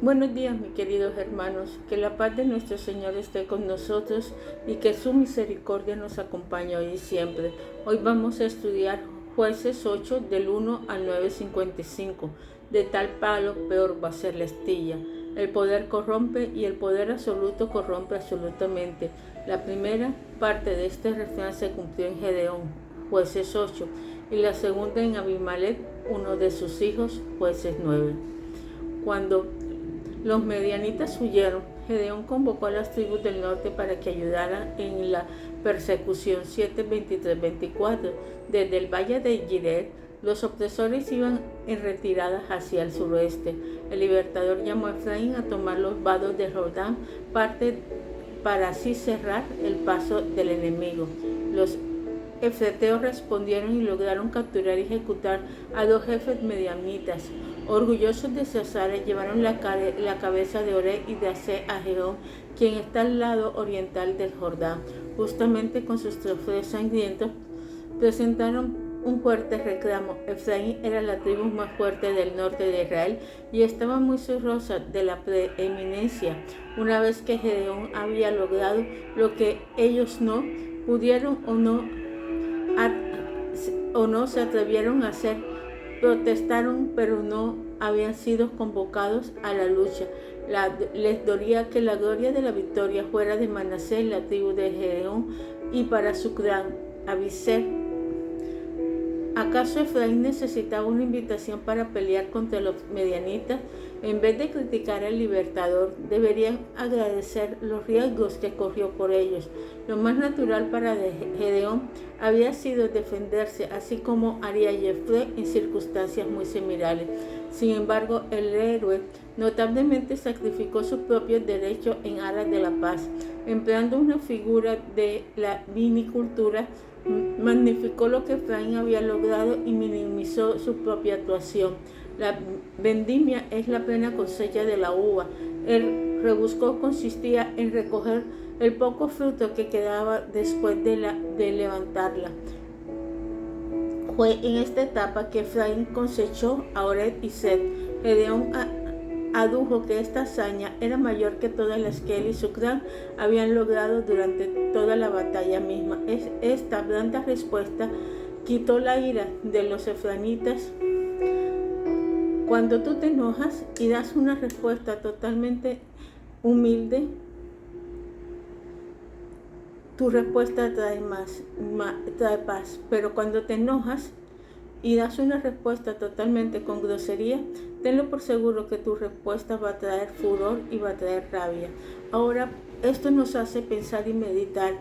Buenos días, mis queridos hermanos. Que la paz de nuestro Señor esté con nosotros y que su misericordia nos acompañe hoy y siempre. Hoy vamos a estudiar Jueces 8 del 1 al 9:55. De tal palo peor va a ser la astilla. El poder corrompe y el poder absoluto corrompe absolutamente. La primera parte de este refrán se cumplió en Gedeón, Jueces 8, y la segunda en Abimelech, uno de sus hijos, Jueces 9. Cuando los medianitas huyeron, Gedeón convocó a las tribus del norte para que ayudaran en la persecución. 7:23-24. Desde el valle de Gilead, los opresores iban en retirada hacia el suroeste. El libertador llamó a Efraín a tomar los vados de Jordán, parte para así cerrar el paso del enemigo. Los efreteos respondieron y lograron capturar y ejecutar a 2 jefes medianitas. Orgullosos de Cesarea, llevaron la cabeza de Oreb y de Ase a Gedeón, quien está al lado oriental del Jordán. Justamente con sus trofeos sangrientos, presentaron un fuerte reclamo. Efraín era la tribu más fuerte del norte de Israel y estaba muy celosa de la preeminencia. Una vez que Gedeón había logrado lo que ellos no pudieron o no se atrevieron a hacer, protestaron, pero no habían sido convocados a la lucha. Les dolía que la gloria de la victoria fuera de Manasés, la tribu de Gedeón, y para su clan, Abiezer. ¿Acaso Efraín necesitaba una invitación para pelear contra los medianitas? En vez de criticar al libertador, deberían agradecer los riesgos que corrió por ellos. Lo más natural para Gedeón había sido defenderse, así como haría Jefté en circunstancias muy similares. Sin embargo, el héroe notablemente sacrificó sus propios derechos en aras de la paz, empleando una figura de la vinicultura. Magnificó lo que Efraín había logrado y minimizó su propia actuación. La vendimia es la plena cosecha de la uva. El rebusco consistía en recoger el poco fruto que quedaba después de levantarla. Fue en esta etapa que Efraín cosechó a Oreb y Seb. Gedeón adujo que esta hazaña era mayor que todas las que él y su clan habían logrado durante toda la batalla misma. Esta blanda respuesta quitó la ira de los efraínitas. Cuando tú te enojas y das una respuesta totalmente humilde, tu respuesta trae paz. Pero cuando te enojas y das una respuesta totalmente con grosería, tenlo por seguro que tu respuesta va a traer furor y va a traer rabia. Ahora, esto nos hace pensar y meditar.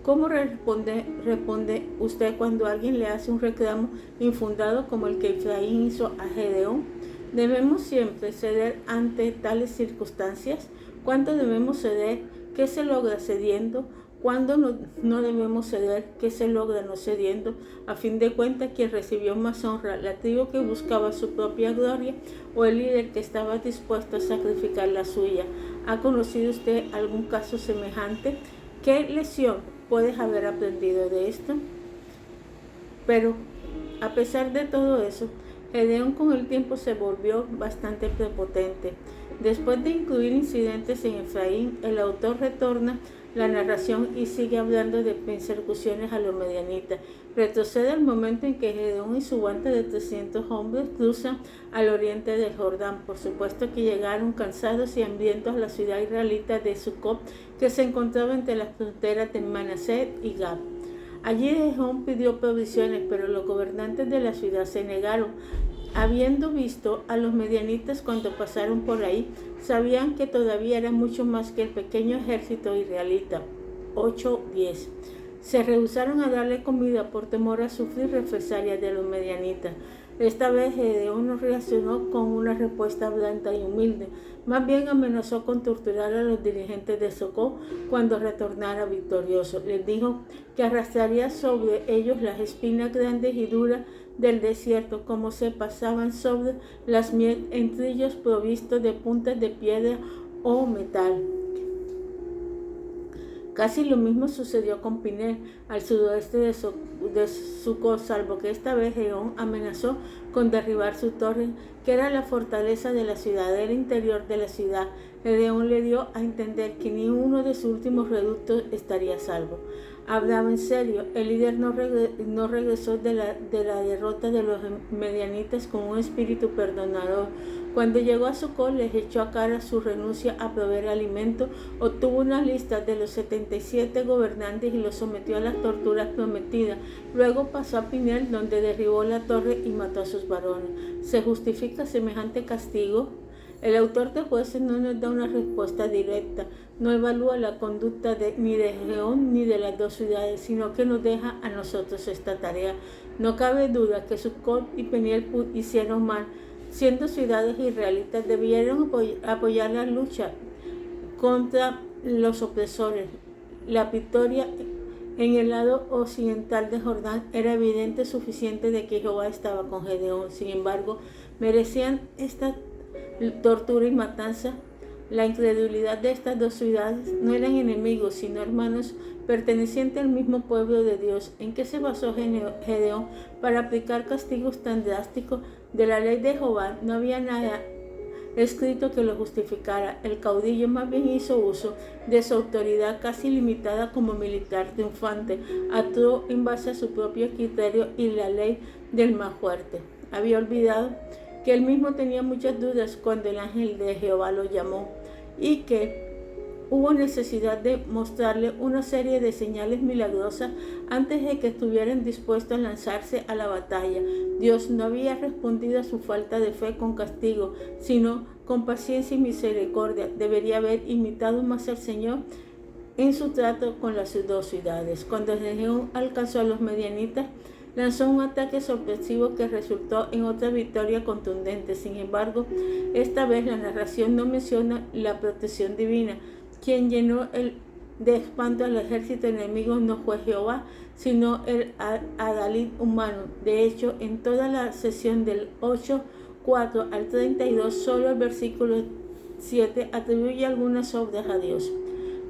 ¿Cómo responde usted cuando alguien le hace un reclamo infundado como el que Efraín hizo a Gedeón? ¿Debemos siempre ceder ante tales circunstancias? ¿Cuánto debemos ceder? ¿Qué se logra cediendo? ¿Cuándo no debemos ceder? ¿Qué se logra no cediendo? A fin de cuentas, quien recibió más honra, la tribu que buscaba su propia gloria o el líder que estaba dispuesto a sacrificar la suya. ¿Ha conocido usted algún caso semejante? ¿Qué lección puedes haber aprendido de esto? Pero a pesar de todo eso, Gedeón con el tiempo se volvió bastante prepotente. Después de incluir incidentes en Efraín, el autor retorna la narración y sigue hablando de persecuciones a los medianitas. Retrocede al momento en que Gedeón y su banda de 300 hombres cruzan al oriente del Jordán. Por supuesto que llegaron cansados y hambrientos a la ciudad israelita de Sucot, que se encontraba entre las fronteras de Manasés y Gad. Allí Gedeón pidió provisiones, pero los gobernantes de la ciudad se negaron. Habiendo visto a los medianitas cuando pasaron por ahí, sabían que todavía era mucho más que el pequeño ejército israelita. 8:10. Se rehusaron a darle comida por temor a sufrir represalias de los medianitas. Esta vez Gedeón no reaccionó con una respuesta blanda y humilde. Más bien amenazó con torturar a los dirigentes de Socó cuando retornara victorioso. Les dijo que arrastraría sobre ellos las espinas grandes y duras del desierto, como se pasaban sobre las miel en trillos provistos de puntas de piedra o metal. Casi lo mismo sucedió con Pinel, al sudoeste de Sucot, salvo que esta vez Gedeón amenazó con derribar su torre, que era la fortaleza de la ciudadela interior de la ciudad. Gedeón le dio a entender que ni uno de sus últimos reductos estaría salvo. Hablaba en serio, el líder no regresó de la derrota de los medianitas con un espíritu perdonador. Cuando llegó a Sucot, les echó a cara su renuncia a proveer alimento, obtuvo una lista de los 77 gobernantes y los sometió a las torturas prometidas. Luego pasó a Pinel, donde derribó la torre y mató a sus varones. ¿Se justifica semejante castigo? El autor de Jueces no nos da una respuesta directa, no evalúa la conducta ni de Gedeón ni de las dos ciudades, sino que nos deja a nosotros esta tarea. No cabe duda que Sucot y Peniel hicieron mal. Siendo ciudades israelitas, debieron apoyar la lucha contra los opresores. La victoria en el lado occidental de Jordán era evidente suficiente de que Jehová estaba con Gedeón. Sin embargo, merecían esta tortura y matanza. La incredulidad de estas dos ciudades. No eran enemigos, sino hermanos pertenecientes al mismo pueblo de Dios. ¿En qué se basó Gedeón para aplicar castigos tan drásticos? De la ley de Jehová no había nada escrito que lo justificara. El caudillo más bien hizo uso de su autoridad casi limitada como militar triunfante. Actuó en base a su propio criterio y la ley del más fuerte. Había olvidado que él mismo tenía muchas dudas cuando el ángel de Jehová lo llamó y que hubo necesidad de mostrarle una serie de señales milagrosas antes de que estuvieran dispuestos a lanzarse a la batalla. Dios no había respondido a su falta de fe con castigo, sino con paciencia y misericordia. Debería haber imitado más al Señor en su trato con las dos ciudades. Cuando Gedeón alcanzó a los medianitas, lanzó un ataque sorpresivo que resultó en otra victoria contundente. Sin embargo, esta vez la narración no menciona la protección divina. Quien llenó de espanto al ejército enemigo no fue Jehová, sino el adalid humano. De hecho, en toda la sesión del 8:4 al 32, solo el versículo 7 atribuye algunas obras a Dios.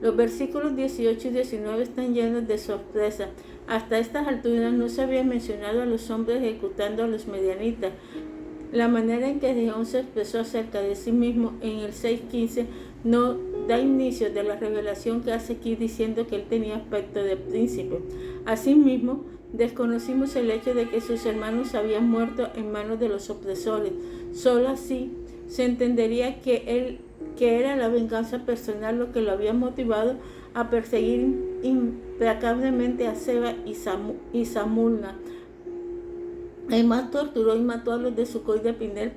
Los versículos 18 y 19 están llenos de sorpresa. Hasta estas alturas no se había mencionado a los hombres ejecutando a los medianitas. La manera en que Gedeón se expresó acerca de sí mismo en el 6:15 no da inicio de la revelación que hace aquí diciendo que él tenía aspecto de príncipe. Asimismo, desconocimos el hecho de que sus hermanos habían muerto en manos de los opresores. Solo así se entendería que era la venganza personal lo que lo había motivado a perseguir implacablemente a Seba y Samulna. Además, torturó y mató a los de Sucot y de Pinel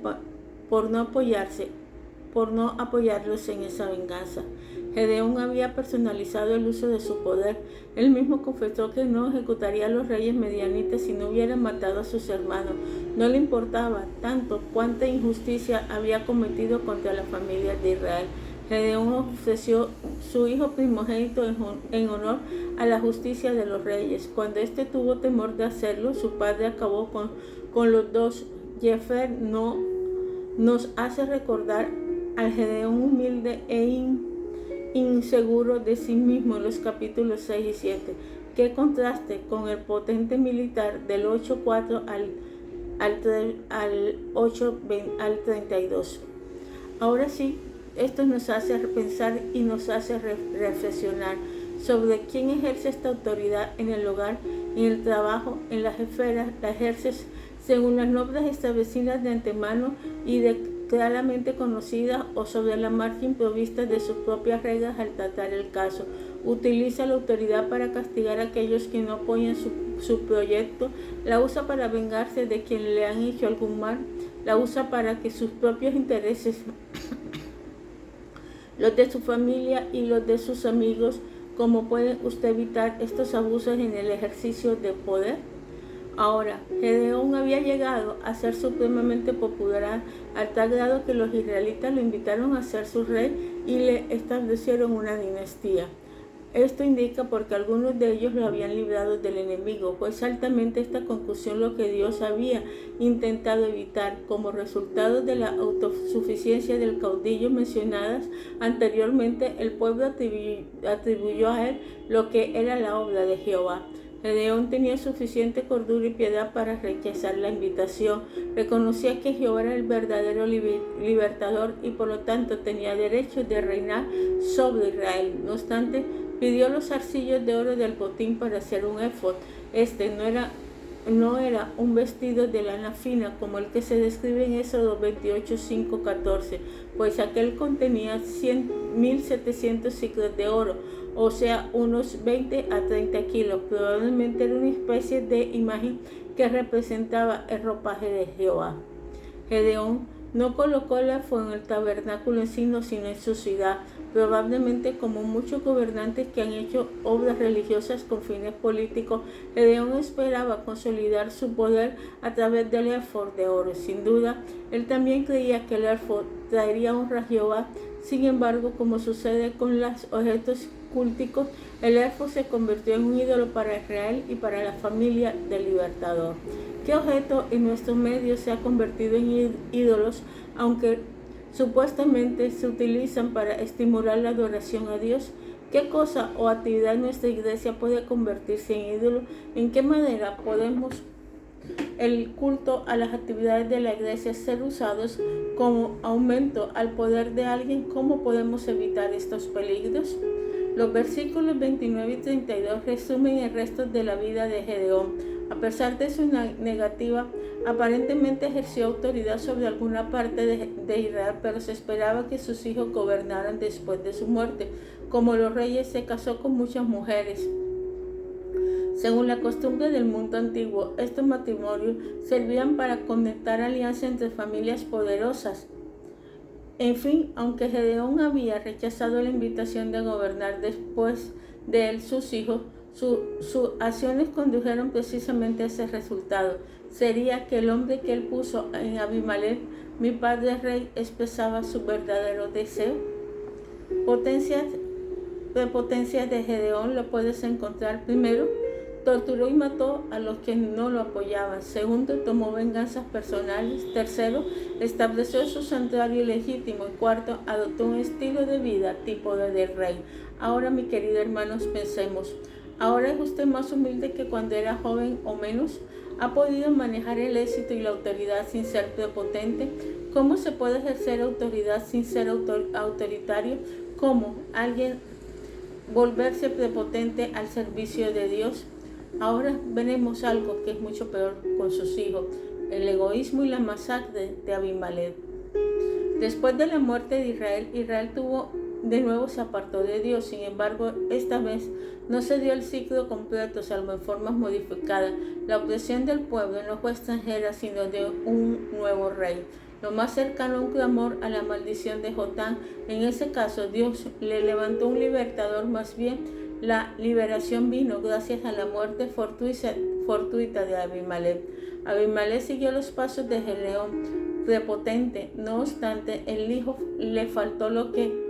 por no apoyarlos en esa venganza. Gedeón había personalizado el uso de su poder. Él mismo confesó que no ejecutaría a los reyes medianitas si no hubieran matado a sus hermanos. No le importaba tanto cuánta injusticia había cometido contra la familia de Israel. Gedeón ofreció su hijo primogénito en honor a la justicia de los reyes. Cuando éste tuvo temor de hacerlo, su padre acabó con los dos. Jefer nos hace recordar al Gedeón humilde e inseguro de sí mismo en los capítulos 6 y 7. Qué contraste con el potente militar del 8:4 al 32. Ahora sí, esto nos hace pensar y nos hace reflexionar sobre quién ejerce esta autoridad en el hogar, en el trabajo, en las esferas. La ejerce según las normas establecidas de antemano y claramente conocidas, o sobre la marcha improvista de sus propias reglas al tratar el caso. Utiliza la autoridad para castigar a aquellos que no apoyan su proyecto. La usa para vengarse de quien le han hecho algún mal. La usa para que sus propios intereses, los de su familia y los de sus amigos. ¿Cómo puede usted evitar estos abusos en el ejercicio de poder? Ahora, Gedeón había llegado a ser supremamente popular al tal grado que los israelitas lo invitaron a ser su rey y le establecieron una dinastía. Esto indica porque algunos de ellos lo habían librado del enemigo. Fue exactamente esta conclusión lo que Dios había intentado evitar. Como resultado de la autosuficiencia del caudillo mencionadas anteriormente, el pueblo atribuyó a él lo que era la obra de Jehová. Gedeón tenía suficiente cordura y piedad para rechazar la invitación. Reconocía que Jehová era el verdadero libertador y por lo tanto tenía derecho de reinar sobre Israel. No obstante, pidió los zarcillos de oro del botín para hacer un éfod. Este no era un vestido de lana fina como el que se describe en Éxodo 28, 5, 14, pues aquel contenía 1,700 siclos de oro, o sea, unos 20 a 30 kilos. Probablemente era una especie de imagen que representaba el ropaje de Jehová. Gedeón no colocó el éfod en el tabernáculo en sí, sino en su ciudad. Probablemente, como muchos gobernantes que han hecho obras religiosas con fines políticos, Gedeón esperaba consolidar su poder a través del éfod de oro. Sin duda, él también creía que el éfod traería honra a Jehová. Sin embargo, como sucede con los objetos culticos, el éfod se convirtió en un ídolo para Israel y para la familia del libertador. ¿Qué objeto en nuestro medio se ha convertido en ídolos, aunque supuestamente se utilizan para estimular la adoración a Dios? ¿Qué cosa o actividad en nuestra iglesia puede convertirse en ídolo? ¿En qué manera podemos el culto a las actividades de la iglesia ser usados como aumento al poder de alguien? ¿Cómo podemos evitar estos peligros? Los versículos 29 y 32 resumen el resto de la vida de Gedeón. A pesar de su negativa, aparentemente ejerció autoridad sobre alguna parte de Israel, pero se esperaba que sus hijos gobernaran después de su muerte. Como los reyes, se casó con muchas mujeres. Según la costumbre del mundo antiguo, estos matrimonios servían para conectar alianzas entre familias poderosas. En fin, aunque Gedeón había rechazado la invitación de gobernar después de él sus hijos, sus acciones condujeron precisamente a ese resultado. Sería que el hombre que él puso en Abimelech, mi padre rey, expresaba su verdadero deseo. Potencias de Gedeón lo puedes encontrar. Primero, torturó y mató a los que no lo apoyaban. Segundo, tomó venganzas personales. Tercero, estableció su santuario ilegítimo. Y cuarto, adoptó un estilo de vida tipo del rey. Ahora, mi querido hermanos, pensemos. ¿Ahora es usted más humilde que cuando era joven o menos? ¿Ha podido manejar el éxito y la autoridad sin ser prepotente? ¿Cómo se puede ejercer autoridad sin ser autoritario? ¿Cómo alguien volverse prepotente al servicio de Dios? Ahora veremos algo que es mucho peor con sus hijos: el egoísmo y la masacre de Abimelech. Después de la muerte de Israel de nuevo se apartó de Dios. Sin embargo, esta vez no se dio el ciclo completo, salvo en formas modificadas. La opresión del pueblo no fue extranjera, sino de un nuevo rey. Lo más cercano a un clamor a la maldición de Jotán. En ese caso, Dios le levantó un libertador. Más bien, la liberación vino gracias a la muerte fortuita de Abimelech. Abimelech siguió los pasos de Gedeón, prepotente. No obstante, el hijo le faltó lo que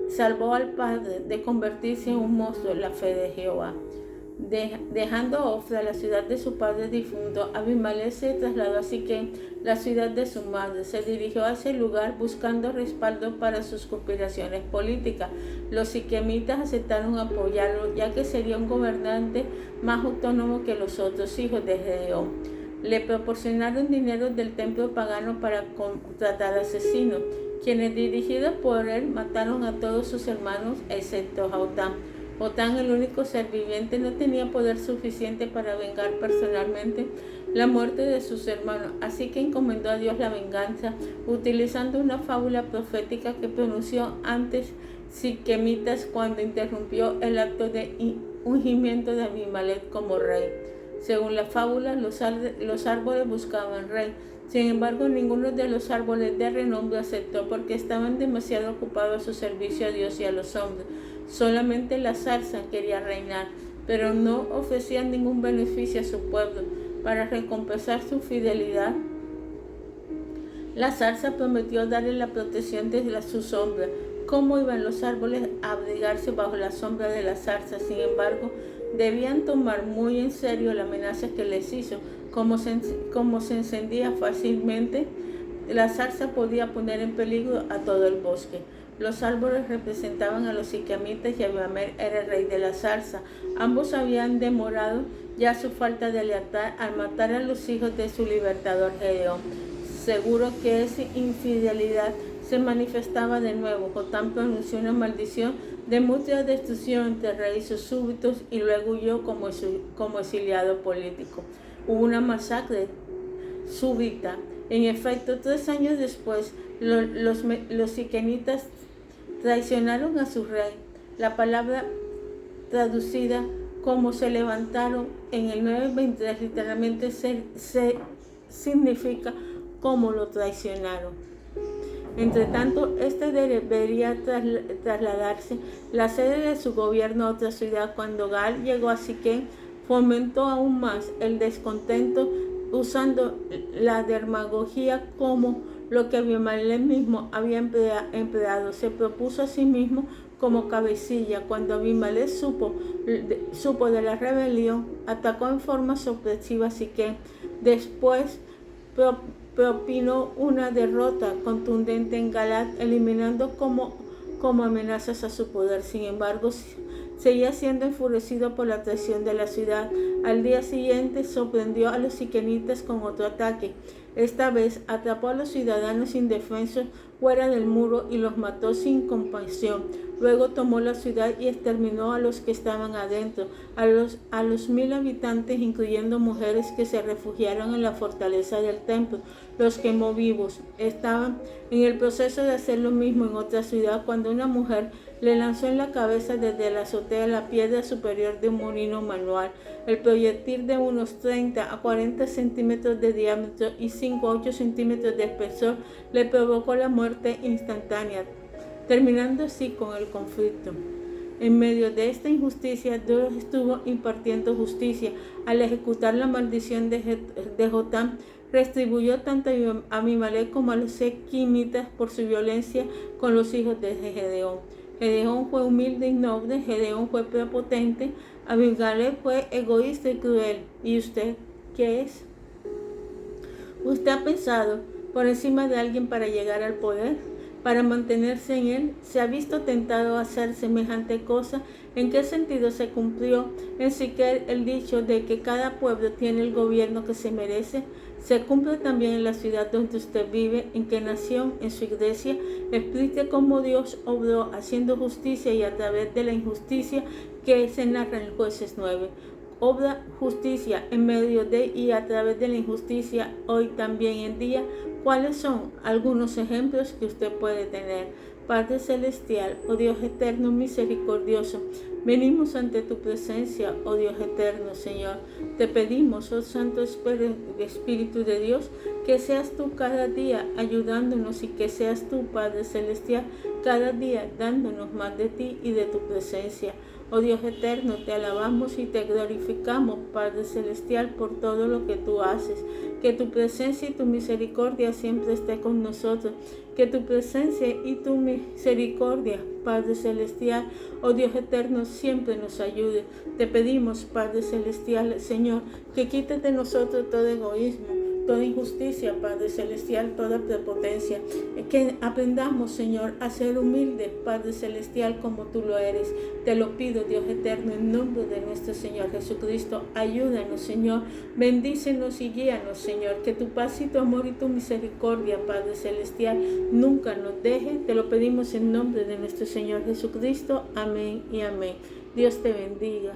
salvó al padre de convertirse en un monstruo en la fe de Jehová. Dejando Ofra, la ciudad de su padre difunto, Abimelech se trasladó a Siquem, la ciudad de su madre. Se dirigió a ese lugar buscando respaldo para sus conspiraciones políticas. Los siquemitas aceptaron apoyarlo, ya que sería un gobernante más autónomo que los otros hijos de Gedeón. Le proporcionaron dinero del templo pagano para contratar asesinos, quienes dirigidos por él mataron a todos sus hermanos excepto Jotán. Jotán, el único ser viviente, no tenía poder suficiente para vengar personalmente la muerte de sus hermanos, así que encomendó a Dios la venganza, utilizando una fábula profética que pronunció antes siquemitas cuando interrumpió el acto de ungimiento de Abimelech como rey. Según la fábula, los árboles buscaban rey. Sin embargo, ninguno de los árboles de renombre aceptó, porque estaban demasiado ocupados a su servicio a Dios y a los hombres. Solamente la zarza quería reinar, pero no ofrecían ningún beneficio a su pueblo. Para recompensar su fidelidad, la zarza prometió darle la protección de su sombra. cómo iban los árboles a abrigarse bajo la sombra de la zarza. Sin embargo, debían tomar muy en serio la amenaza que les hizo. Como se encendía fácilmente, la zarza podía poner en peligro a todo el bosque. Los árboles representaban a los siquemitas y Abimelech era el rey de la zarza. Ambos habían demorado ya su falta de lealtad al matar a los hijos de su libertador Gedeón. Seguro que esa infidelidad se manifestaba de nuevo. Jotam pronunció una maldición de mutua destrucción entre reyes y sus súbditos y luego huyó como exiliado político. Hubo una masacre súbita. En efecto, 3 años después, los siquemitas traicionaron a su rey. La palabra traducida como se levantaron en el 923 literalmente significa como lo traicionaron. Entre tanto, este debería trasladarse la sede de su gobierno a otra ciudad. Cuando Gaal llegó a Siquem, fomentó aún más el descontento usando la demagogia como lo que Abimelech mismo había empleado. Se propuso a sí mismo como cabecilla. Cuando Abimelech supo de la rebelión, atacó en forma sorpresiva a Siquem. Después propinó una derrota contundente en Galad, eliminando como amenazas a su poder. Sin embargo, seguía siendo enfurecido por la traición de la ciudad. Al día siguiente sorprendió a los siquemitas con otro ataque. Esta vez atrapó a los ciudadanos indefensos fuera del muro y los mató sin compasión. Luego tomó la ciudad y exterminó a los que estaban adentro, a los 1000 habitantes, incluyendo mujeres que se refugiaron en la fortaleza del templo. Los quemó vivos. Estaban en el proceso de hacer lo mismo en otra ciudad cuando una mujer le lanzó en la cabeza desde la azotea la piedra superior de un molino manual. El proyectil de unos 30 a 40 centímetros de diámetro y 5 a 8 centímetros de espesor le provocó la muerte instantánea, terminando así con el conflicto. En medio de esta injusticia, Dios estuvo impartiendo justicia. Al ejecutar la maldición de Jotam, retribuyó tanto a Abimelech como a los siquemitas por su violencia con los hijos de Gedeón. Gedeón fue humilde y noble, Gedeón fue prepotente, Abimelech fue egoísta y cruel. ¿Y usted qué es? ¿Usted ha pensado por encima de alguien para llegar al poder, para mantenerse en él? ¿Se ha visto tentado a hacer semejante cosa? ¿En qué sentido se cumplió en Siquem el dicho de que cada pueblo tiene el gobierno que se merece? Se cumple también en la ciudad donde usted vive, en qué nación, en su iglesia. Explique cómo Dios obró haciendo justicia y a través de la injusticia que se narra en Jueces 9. Obra justicia en medio de y a través de la injusticia hoy también en día. ¿Cuáles son algunos ejemplos que usted puede tener? Padre Celestial, oh Dios eterno, misericordioso, venimos ante tu presencia, oh Dios eterno, Señor. Te pedimos, oh Santo Espíritu de Dios, que seas tú cada día ayudándonos y que seas tú, Padre Celestial, cada día dándonos más de ti y de tu presencia. Oh Dios eterno, te alabamos y te glorificamos, Padre Celestial, por todo lo que tú haces. Que tu presencia y tu misericordia siempre esté con nosotros. Que tu presencia y tu misericordia, Padre Celestial, oh Dios eterno, siempre nos ayude. Te pedimos, Padre Celestial, Señor, que quites de nosotros todo egoísmo, toda injusticia, Padre Celestial, toda prepotencia. Que aprendamos, Señor, a ser humildes, Padre Celestial, como tú lo eres. Te lo pido, Dios eterno, en nombre de nuestro Señor Jesucristo. Ayúdanos, Señor. Bendícenos y guíanos, Señor. Que tu paz y tu amor y tu misericordia, Padre Celestial, nunca nos deje. Te lo pedimos en nombre de nuestro Señor Jesucristo. Amén y amén. Dios te bendiga.